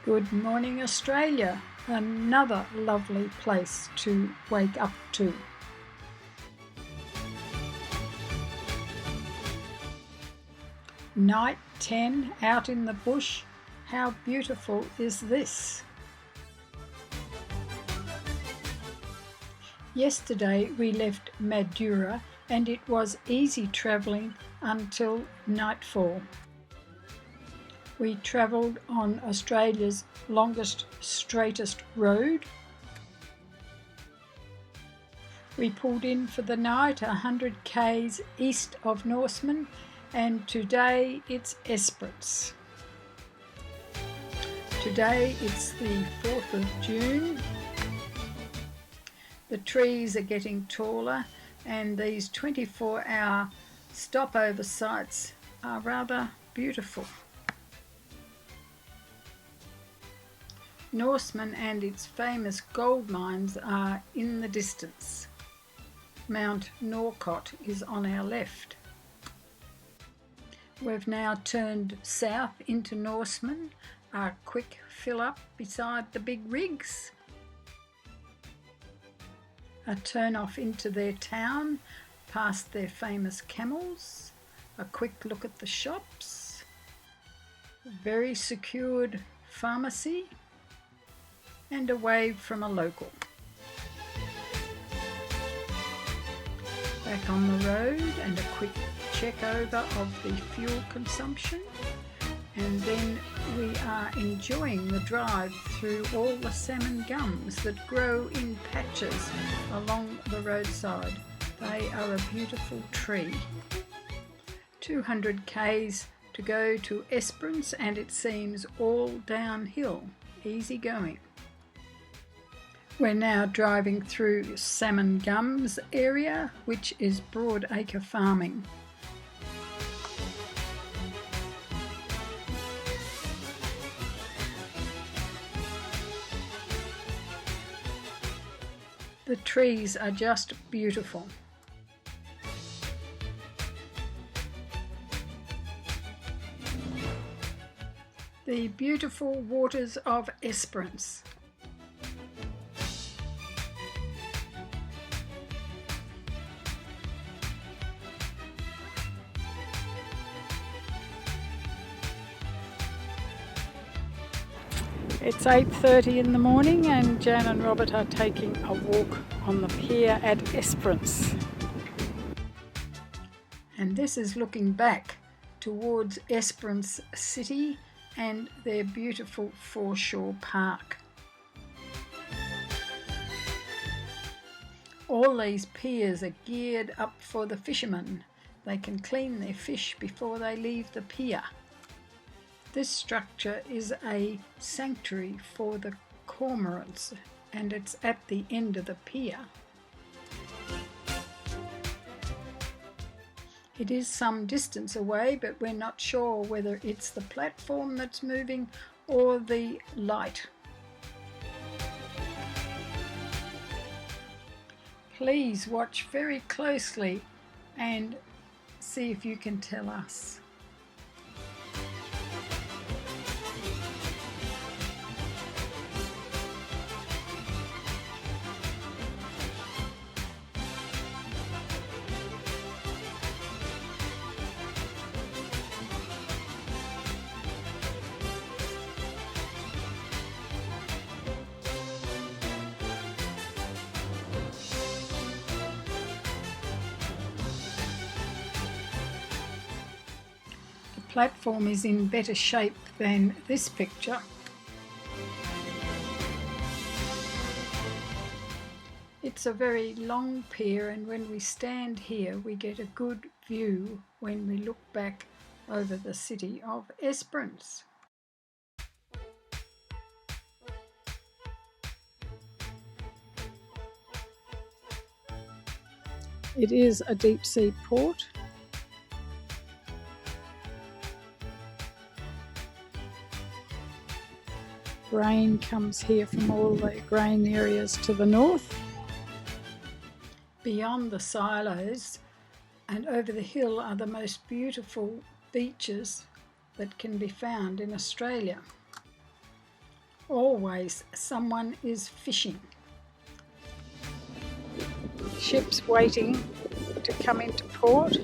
Good morning, Australia. Another lovely place to wake up to. Night 10 out in the bush. How beautiful is this? Yesterday we left Madura and it was easy travelling until nightfall. We travelled on Australia's longest, straightest road. We pulled in for the night 100 k's east of Norseman, and today it's Esperance. Today it's the 4th of June. The trees are getting taller and these 24-hour stopover sites are rather beautiful. Norseman and its famous gold mines are in the distance. Mount Norcott is on our left. We've now turned south into Norseman, a quick fill up beside the big rigs. A turn off into their town, past their famous camels, a quick look at the shops, a very secured pharmacy, and a wave from a local. Back on the road and a quick check over of the fuel consumption, and then we are enjoying the drive through all the salmon gums that grow in patches along the roadside. They are a beautiful tree. 200 k's to go to Esperance and it seems all downhill, easy going. We're now driving through Salmon Gums area, which is broadacre farming. The trees are just beautiful. The beautiful waters of Esperance. It's 8:30 in the morning and Jan and Robert are taking a walk on the pier at Esperance. And this is looking back towards Esperance City and their beautiful foreshore park. All these piers are geared up for the fishermen. They can clean their fish before they leave the pier. This structure is a sanctuary for the cormorants and it's at the end of the pier. It is some distance away, but we're not sure whether it's the platform that's moving or the light. Please watch very closely and see if you can tell us. The platform is in better shape than this picture. It's a very long pier and when we stand here we get a good view when we look back over the city of Esperance. It is a deep sea port. Grain comes here from all the grain areas to the north. Beyond the silos and over the hill are the most beautiful beaches that can be found in Australia. Always someone is fishing. Ships waiting to come into port.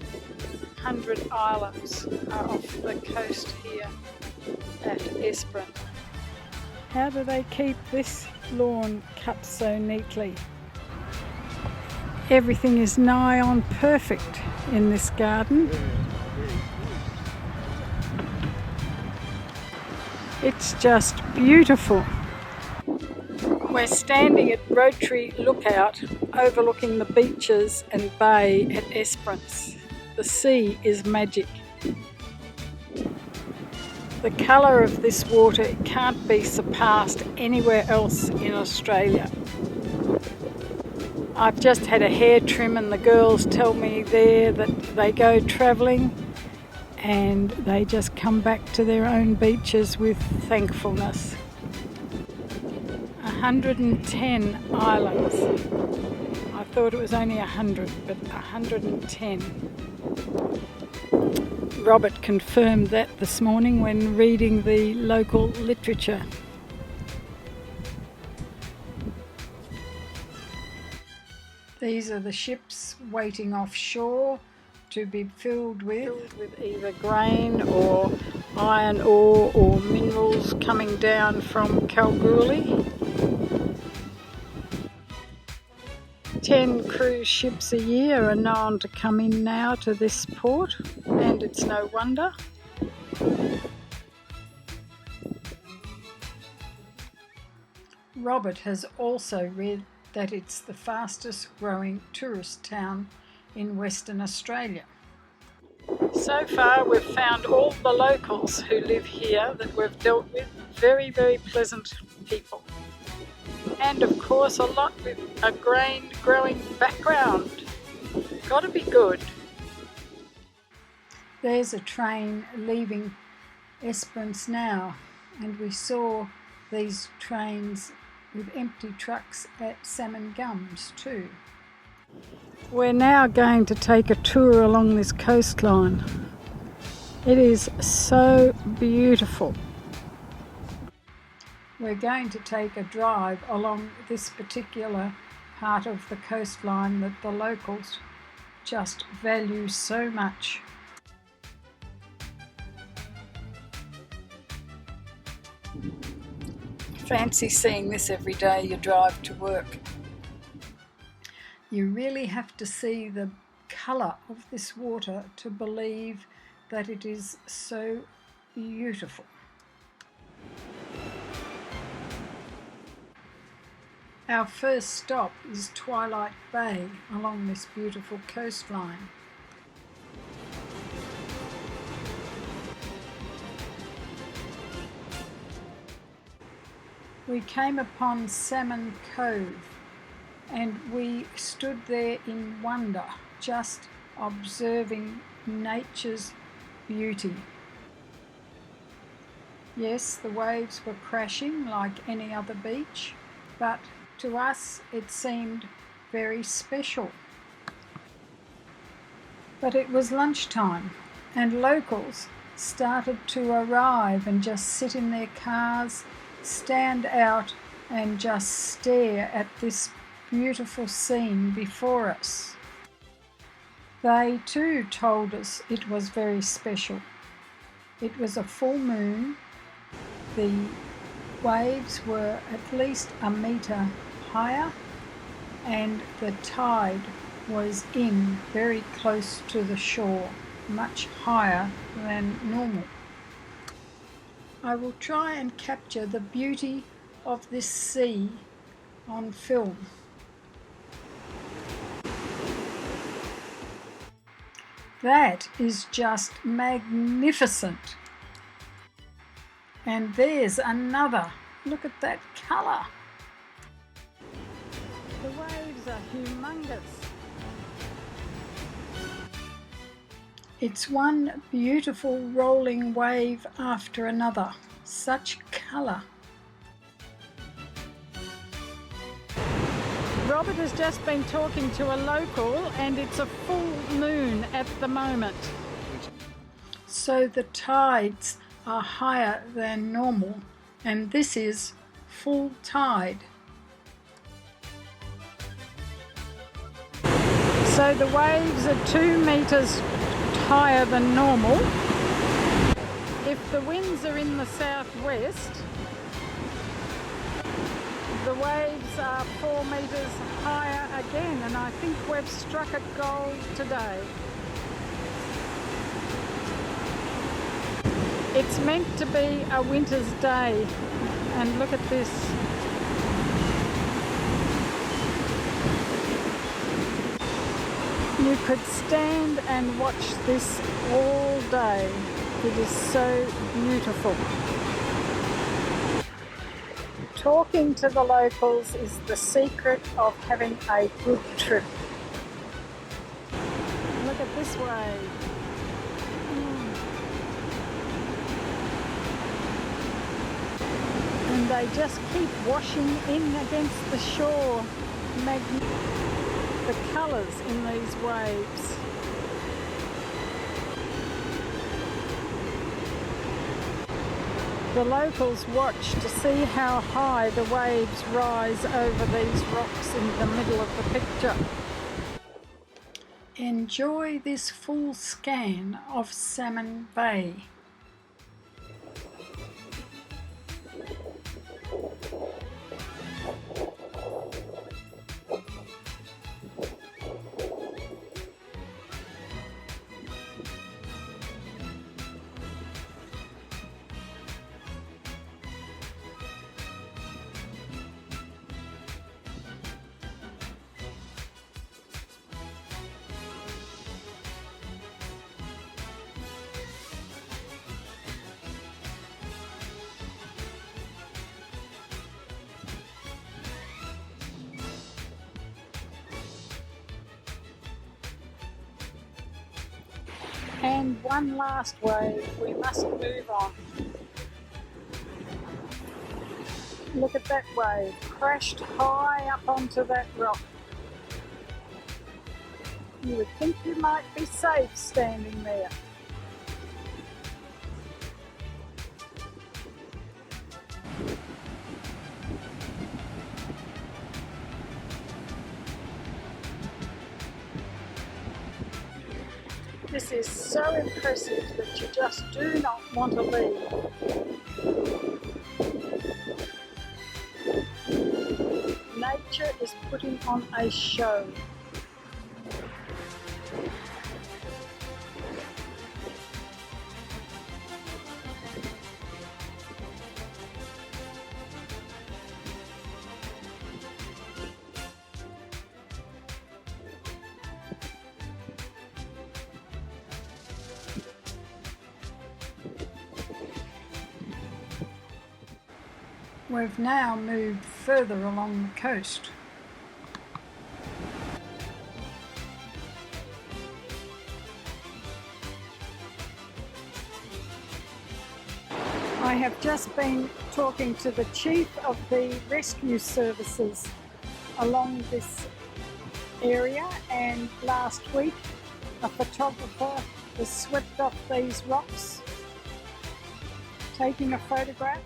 100 islands are off the coast here at Esperance. How do they keep this lawn cut so neatly? Everything is nigh on perfect in this garden. It's just beautiful. We're standing at Rotary Lookout overlooking the beaches and bay at Esperance. The sea is magic. The colour of this water can't be surpassed anywhere else in Australia. I've just had a hair trim and the girls tell me there that they go travelling and they just come back to their own beaches with thankfulness. 110 islands. I thought it was only 100, but 110. Robert confirmed that this morning when reading the local literature. These are the ships waiting offshore to be filled with either grain or iron ore or minerals coming down from Kalgoorlie. 10 cruise ships a year are known to come in now to this port, and it's no wonder. Robert has also read that it's the fastest growing tourist town in Western Australia. So far we've found all the locals who live here that we've dealt with, very, very pleasant people. And of course a lot with a grain growing background. Gotta be good. There's a train leaving Esperance now, and we saw these trains with empty trucks at Salmon Gums too. We're now going to take a tour along this coastline. It is so beautiful. We're going to take a drive along this particular part of the coastline that the locals just value so much. Fancy seeing this every day you drive to work. You really have to see the colour of this water to believe that it is so beautiful. Our first stop is Twilight Bay along this beautiful coastline. We came upon Salmon Cove and we stood there in wonder, just observing nature's beauty. Yes, the waves were crashing like any other beach, but to us it seemed very special. But it was lunchtime and locals started to arrive and just sit in their cars, stand out and just stare at this beautiful scene before us. They too told us it was very special. It was a full moon. The waves were at least a metre higher and the tide was in very close to the shore, much higher than normal. I will try and capture the beauty of this sea on film. That is just magnificent. And there's another. Look at that colour. The waves are humongous. It's one beautiful rolling wave after another. Such colour. Robert has just been talking to a local and it's a full moon at the moment. So the tides are higher than normal, and this is full tide. So the waves are 2 meters higher than normal. If the winds are in the southwest, the waves are 4 meters higher again, and I think we've struck it gold today. It's meant to be a winter's day, and look at this. You could stand and watch this all day. It is so beautiful. Talking to the locals is the secret of having a good trip. Look at this wave. And they just keep washing in against the shore. The colours in these waves. The locals watch to see how high the waves rise over these rocks in the middle of the picture. Enjoy this full scan of Salmon Bay. And one last wave, we must move on. Look at that wave, crashed high up onto that rock. You would think you might be safe standing there. This is so impressive that you just do not want to leave. Nature is putting on a show. We've now moved further along the coast. I have just been talking to the chief of the rescue services along this area, and last week a photographer was swept off these rocks taking a photograph.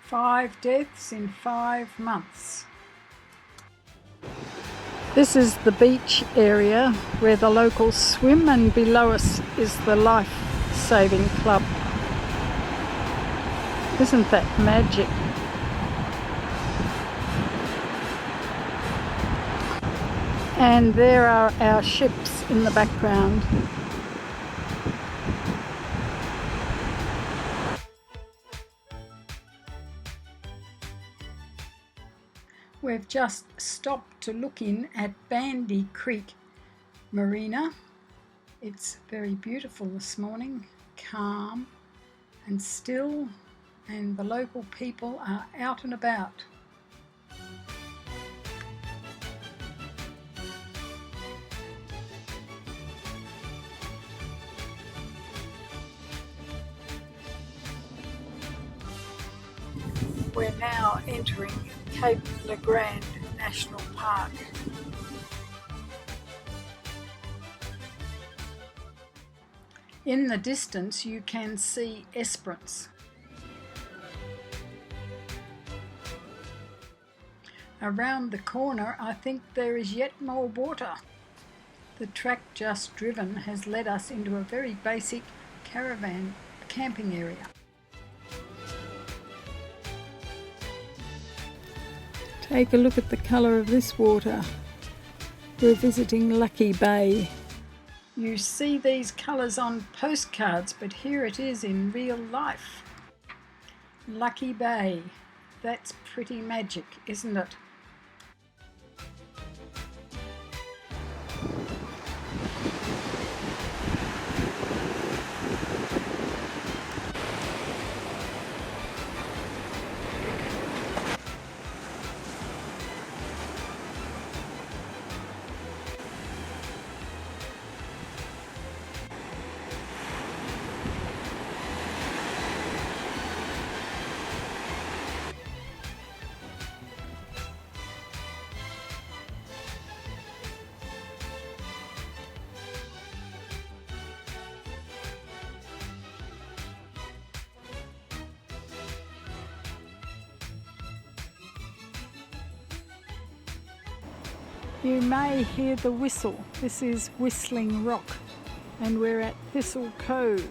5 deaths in 5 months. This is the beach area where the locals swim, and below us is the Life Saving Club. Isn't that magic? And there are our ships in the background. We've just stopped to look in at Bandy Creek Marina. It's very beautiful this morning, calm and still, and the local people are out and about. We're now entering Cape Le Grand National Park. In the distance you can see Esperance. Around the corner, I think there is yet more water. The track just driven has led us into a very basic caravan camping area. Take a look at the colour of this water. We're visiting Lucky Bay. You see these colours on postcards, but here it is in real life. Lucky Bay. That's pretty magic, isn't it? You may hear the whistle. This is Whistling Rock, and we're at Thistle Cove.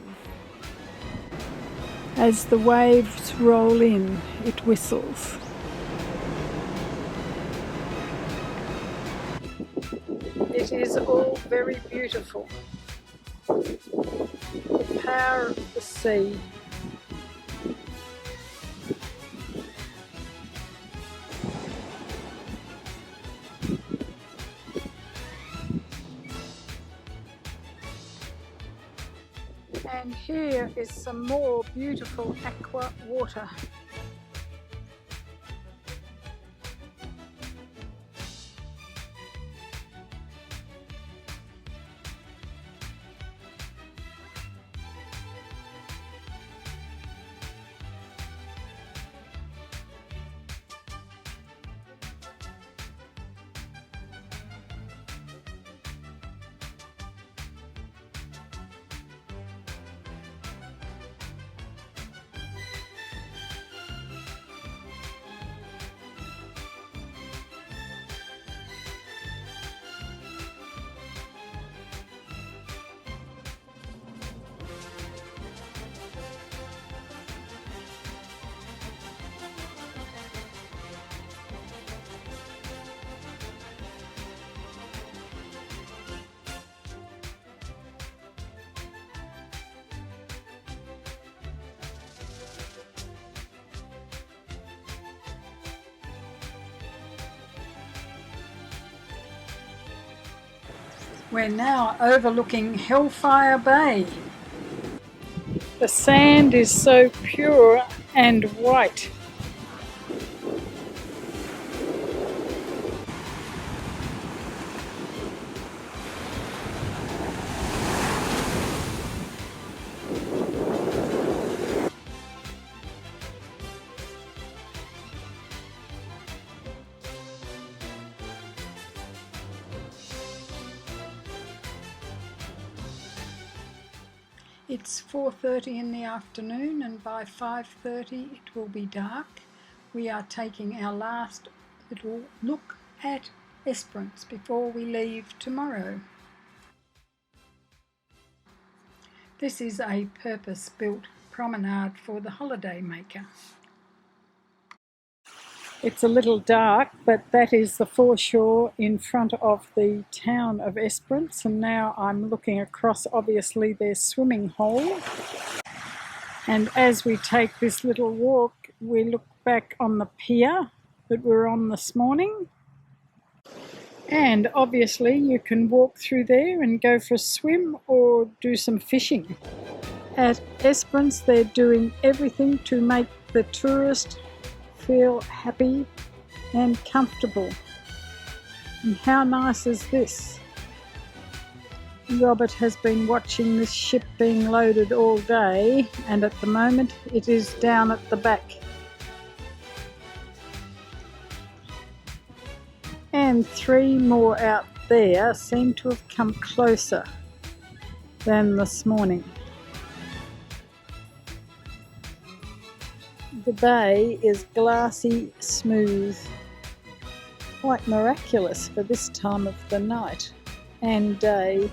As the waves roll in, it whistles. It is all very beautiful. The power of the sea. And here is some more beautiful aqua water. We're now overlooking Hellfire Bay. The sand is so pure and white. It's 4:30 in the afternoon, and by 5:30 it will be dark. We are taking our last little look at Esperance before we leave tomorrow. This is a purpose-built promenade for the holiday maker. It's a little dark, but that is the foreshore in front of the town of Esperance, and now I'm looking across, obviously, their swimming hole. And as we take this little walk, we look back on the pier that we were on this morning. And obviously you can walk through there and go for a swim or do some fishing. At Esperance, they're doing everything to make the tourist feel happy and comfortable. And how nice is this? Robert has been watching this ship being loaded all day, and at the moment it is down at the back. And 3 more out there seem to have come closer than this morning. The bay is glassy smooth, quite miraculous for this time of the night and day.